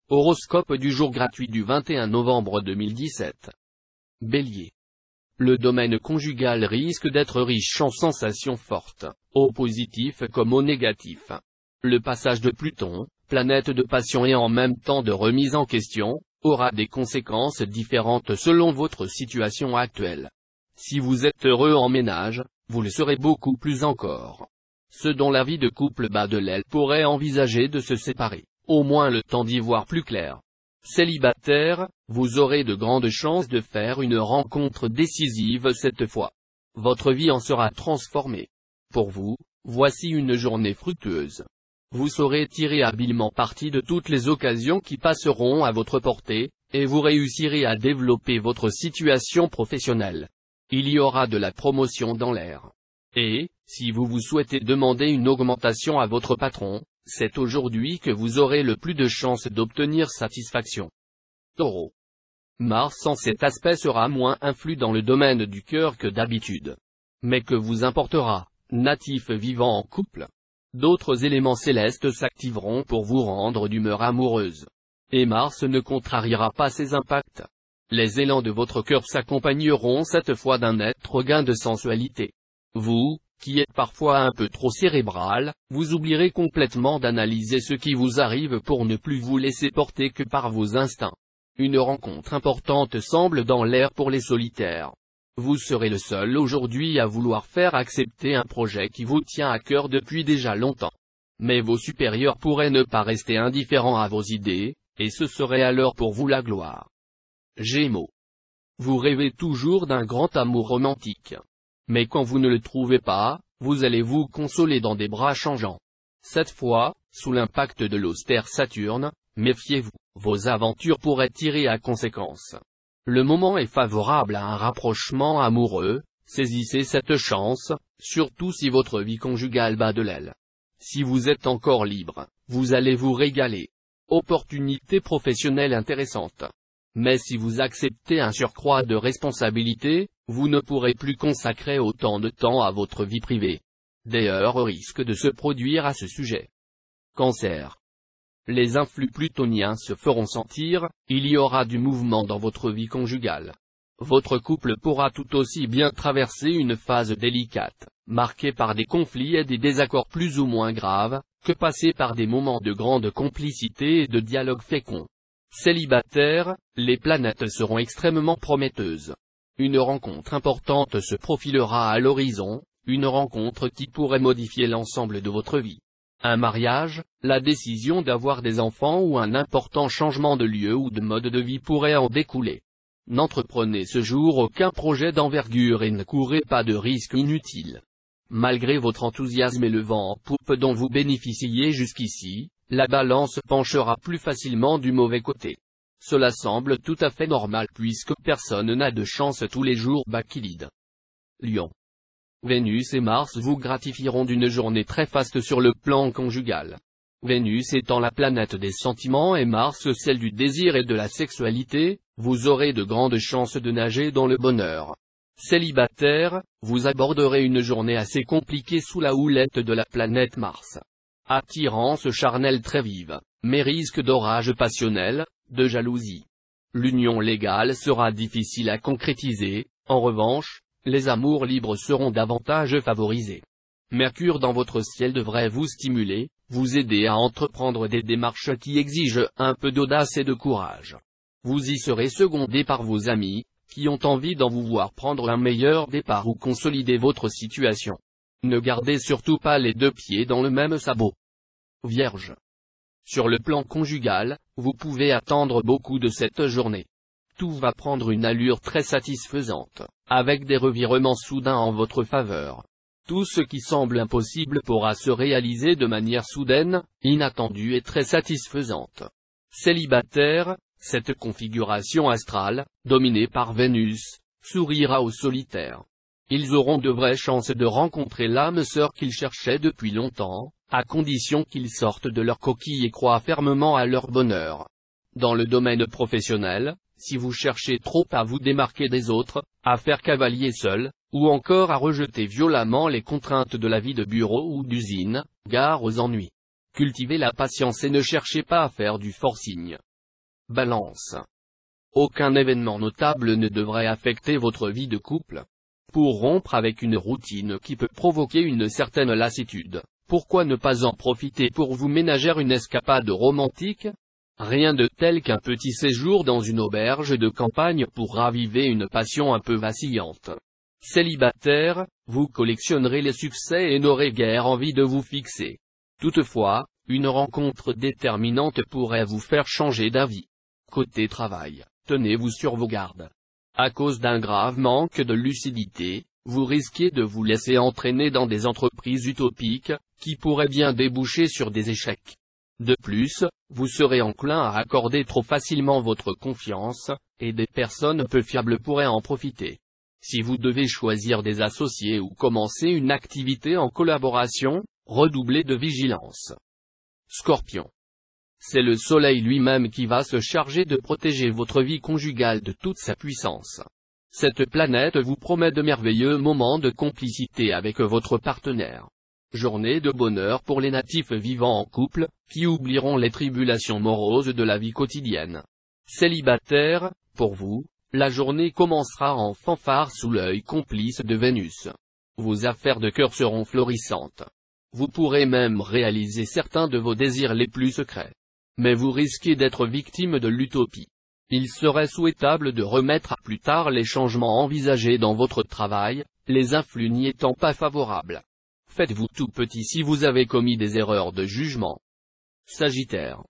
Horoscope du jour gratuit du 21 novembre 2017. Bélier. Le domaine conjugal risque d'être riche en sensations fortes, au positif comme au négatif. Le passage de Pluton, planète de passion et en même temps de remise en question, aura des conséquences différentes selon votre situation actuelle. Si vous êtes heureux en ménage, vous le serez beaucoup plus encore. Ceux dont la vie de couple bat de l'aile pourraient envisager de se séparer, au moins le temps d'y voir plus clair. Célibataire, vous aurez de grandes chances de faire une rencontre décisive cette fois. Votre vie en sera transformée. Pour vous, voici une journée fructueuse. Vous saurez tirer habilement parti de toutes les occasions qui passeront à votre portée, et vous réussirez à développer votre situation professionnelle. Il y aura de la promotion dans l'air. Et, si vous souhaitez demander une augmentation à votre patron, c'est aujourd'hui que vous aurez le plus de chances d'obtenir satisfaction. Taureau. Mars en cet aspect sera moins influe dans le domaine du cœur que d'habitude. Mais que vous importera, natif vivant en couple? D'autres éléments célestes s'activeront pour vous rendre d'humeur amoureuse. Et Mars ne contrariera pas ces impacts. Les élans de votre cœur s'accompagneront cette fois d'un net regain de sensualité. Vous, qui êtes parfois un peu trop cérébral, vous oublierez complètement d'analyser ce qui vous arrive pour ne plus vous laisser porter que par vos instincts. Une rencontre importante semble dans l'air pour les solitaires. Vous serez le seul aujourd'hui à vouloir faire accepter un projet qui vous tient à cœur depuis déjà longtemps. Mais vos supérieurs pourraient ne pas rester indifférents à vos idées, et ce serait alors pour vous la gloire. Gémeaux. Vous rêvez toujours d'un grand amour romantique. Mais quand vous ne le trouvez pas, vous allez vous consoler dans des bras changeants. Cette fois, sous l'impact de l'austère Saturne, méfiez-vous, vos aventures pourraient tirer à conséquence. Le moment est favorable à un rapprochement amoureux, saisissez cette chance, surtout si votre vie conjugale bat de l'aile. Si vous êtes encore libre, vous allez vous régaler. Opportunité professionnelle intéressante. Mais si vous acceptez un surcroît de responsabilité, vous ne pourrez plus consacrer autant de temps à votre vie privée. Des heurts risquent de se produire à ce sujet. Cancer. Les influx plutoniens se feront sentir, il y aura du mouvement dans votre vie conjugale. Votre couple pourra tout aussi bien traverser une phase délicate, marquée par des conflits et des désaccords plus ou moins graves, que passer par des moments de grande complicité et de dialogue fécond. Célibataire, les planètes seront extrêmement prometteuses. Une rencontre importante se profilera à l'horizon, une rencontre qui pourrait modifier l'ensemble de votre vie. Un mariage, la décision d'avoir des enfants ou un important changement de lieu ou de mode de vie pourrait en découler. N'entreprenez ce jour aucun projet d'envergure et ne courez pas de risques inutiles. Malgré votre enthousiasme et le vent en poupe dont vous bénéficiez jusqu'ici, la balance penchera plus facilement du mauvais côté. Cela semble tout à fait normal puisque personne n'a de chance tous les jours baquilide. Lion. Vénus et Mars vous gratifieront d'une journée très faste sur le plan conjugal. Vénus étant la planète des sentiments et Mars celle du désir et de la sexualité, vous aurez de grandes chances de nager dans le bonheur. Célibataire, vous aborderez une journée assez compliquée sous la houlette de la planète Mars. Attirance charnelle très vive, mais risque d'orage passionnel, de jalousie. L'union légale sera difficile à concrétiser, en revanche, les amours libres seront davantage favorisés. Mercure dans votre ciel devrait vous stimuler, vous aider à entreprendre des démarches qui exigent un peu d'audace et de courage. Vous y serez secondé par vos amis, qui ont envie d'en vous voir prendre un meilleur départ ou consolider votre situation. Ne gardez surtout pas les deux pieds dans le même sabot. Vierge. Sur le plan conjugal, vous pouvez attendre beaucoup de cette journée. Tout va prendre une allure très satisfaisante, avec des revirements soudains en votre faveur. Tout ce qui semble impossible pourra se réaliser de manière soudaine, inattendue et très satisfaisante. Célibataire, cette configuration astrale, dominée par Vénus, sourira aux solitaires. Ils auront de vraies chances de rencontrer l'âme sœur qu'ils cherchaient depuis longtemps, à condition qu'ils sortent de leur coquille et croient fermement à leur bonheur. Dans le domaine professionnel, si vous cherchez trop à vous démarquer des autres, à faire cavalier seul, ou encore à rejeter violemment les contraintes de la vie de bureau ou d'usine, gare aux ennuis. Cultivez la patience et ne cherchez pas à faire du forcing. Balance. Aucun événement notable ne devrait affecter votre vie de couple. Pour rompre avec une routine qui peut provoquer une certaine lassitude, pourquoi ne pas en profiter pour vous ménager une escapade romantique? Rien de tel qu'un petit séjour dans une auberge de campagne pour raviver une passion un peu vacillante. Célibataire, vous collectionnerez les succès et n'aurez guère envie de vous fixer. Toutefois, une rencontre déterminante pourrait vous faire changer d'avis. Côté travail, tenez-vous sur vos gardes. À cause d'un grave manque de lucidité, vous risquez de vous laisser entraîner dans des entreprises utopiques, qui pourraient bien déboucher sur des échecs. De plus, vous serez enclin à accorder trop facilement votre confiance, et des personnes peu fiables pourraient en profiter. Si vous devez choisir des associés ou commencer une activité en collaboration, redoublez de vigilance. Scorpion. C'est le soleil lui-même qui va se charger de protéger votre vie conjugale de toute sa puissance. Cette planète vous promet de merveilleux moments de complicité avec votre partenaire. Journée de bonheur pour les natifs vivant en couple, qui oublieront les tribulations moroses de la vie quotidienne. Célibataire, pour vous, la journée commencera en fanfare sous l'œil complice de Vénus. Vos affaires de cœur seront florissantes. Vous pourrez même réaliser certains de vos désirs les plus secrets. Mais vous risquez d'être victime de l'utopie. Il serait souhaitable de remettre à plus tard les changements envisagés dans votre travail, les influx n'y étant pas favorables. Faites-vous tout petit si vous avez commis des erreurs de jugement. Sagittaire.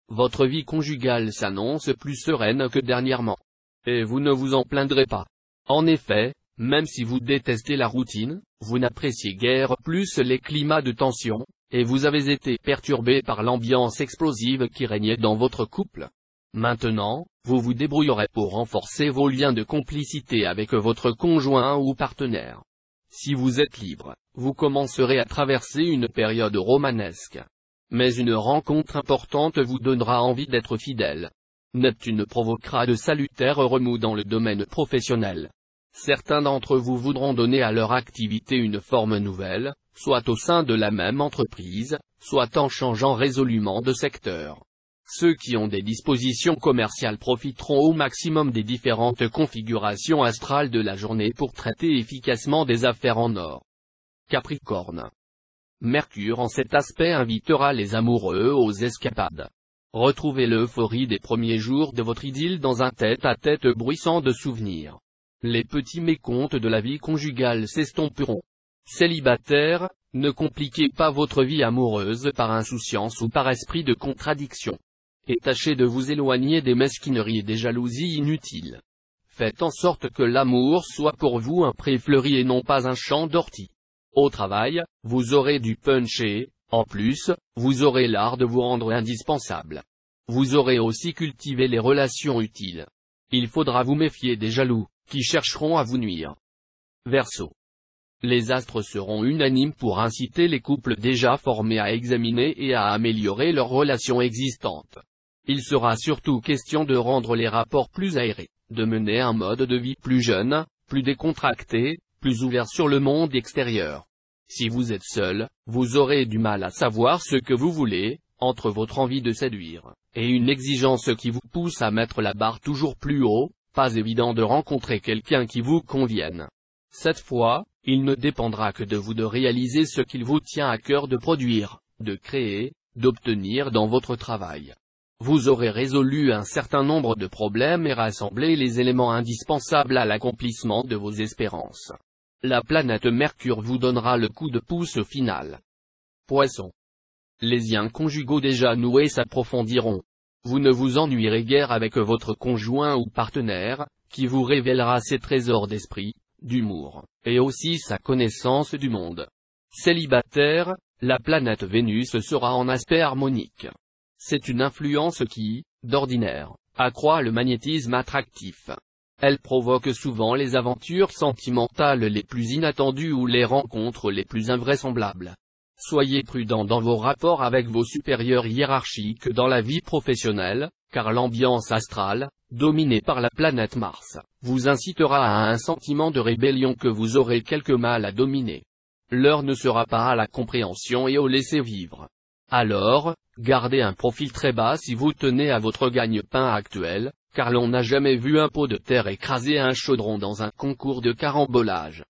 Votre vie conjugale s'annonce plus sereine que dernièrement. Et vous ne vous en plaindrez pas. En effet, même si vous détestez la routine, vous n'appréciez guère plus les climats de tension, et vous avez été perturbé par l'ambiance explosive qui régnait dans votre couple. Maintenant, vous vous débrouillerez pour renforcer vos liens de complicité avec votre conjoint ou partenaire. Si vous êtes libre, vous commencerez à traverser une période romanesque. Mais une rencontre importante vous donnera envie d'être fidèle. Neptune provoquera de salutaires remous dans le domaine professionnel. Certains d'entre vous voudront donner à leur activité une forme nouvelle, soit au sein de la même entreprise, soit en changeant résolument de secteur. Ceux qui ont des dispositions commerciales profiteront au maximum des différentes configurations astrales de la journée pour traiter efficacement des affaires en or. Capricorne. Mercure en cet aspect invitera les amoureux aux escapades. Retrouvez l'euphorie des premiers jours de votre idylle dans un tête-à-tête bruissant de souvenirs. Les petits mécomptes de la vie conjugale s'estomperont. Célibataire, ne compliquez pas votre vie amoureuse par insouciance ou par esprit de contradiction. Et tâchez de vous éloigner des mesquineries et des jalousies inutiles. Faites en sorte que l'amour soit pour vous un pré fleuri et non pas un champ d'orties. Au travail, vous aurez du punch et, en plus, vous aurez l'art de vous rendre indispensable. Vous aurez aussi cultivé les relations utiles. Il faudra vous méfier des jaloux, qui chercheront à vous nuire. Verseau. Les astres seront unanimes pour inciter les couples déjà formés à examiner et à améliorer leurs relations existantes. Il sera surtout question de rendre les rapports plus aérés, de mener un mode de vie plus jeune, plus décontracté, plus ouvert sur le monde extérieur. Si vous êtes seul, vous aurez du mal à savoir ce que vous voulez, entre votre envie de séduire, et une exigence qui vous pousse à mettre la barre toujours plus haut, pas évident de rencontrer quelqu'un qui vous convienne. Cette fois, il ne dépendra que de vous de réaliser ce qu'il vous tient à cœur de produire, de créer, d'obtenir dans votre travail. Vous aurez résolu un certain nombre de problèmes et rassemblé les éléments indispensables à l'accomplissement de vos espérances. La planète Mercure vous donnera le coup de pouce final. Poisson. Les liens conjugaux déjà noués s'approfondiront. Vous ne vous ennuierez guère avec votre conjoint ou partenaire, qui vous révélera ses trésors d'esprit, d'humour, et aussi sa connaissance du monde. Célibataire, la planète Vénus sera en aspect harmonique. C'est une influence qui, d'ordinaire, accroît le magnétisme attractif. Elle provoque souvent les aventures sentimentales les plus inattendues ou les rencontres les plus invraisemblables. Soyez prudent dans vos rapports avec vos supérieurs hiérarchiques dans la vie professionnelle, car l'ambiance astrale, dominée par la planète Mars, vous incitera à un sentiment de rébellion que vous aurez quelque mal à dominer. L'heure ne sera pas à la compréhension et au laisser-vivre. Alors, Gardez un profil très bas si vous tenez à votre gagne-pain actuel, car l'on n'a jamais vu un pot de terre écraser un chaudron dans un concours de carambolage.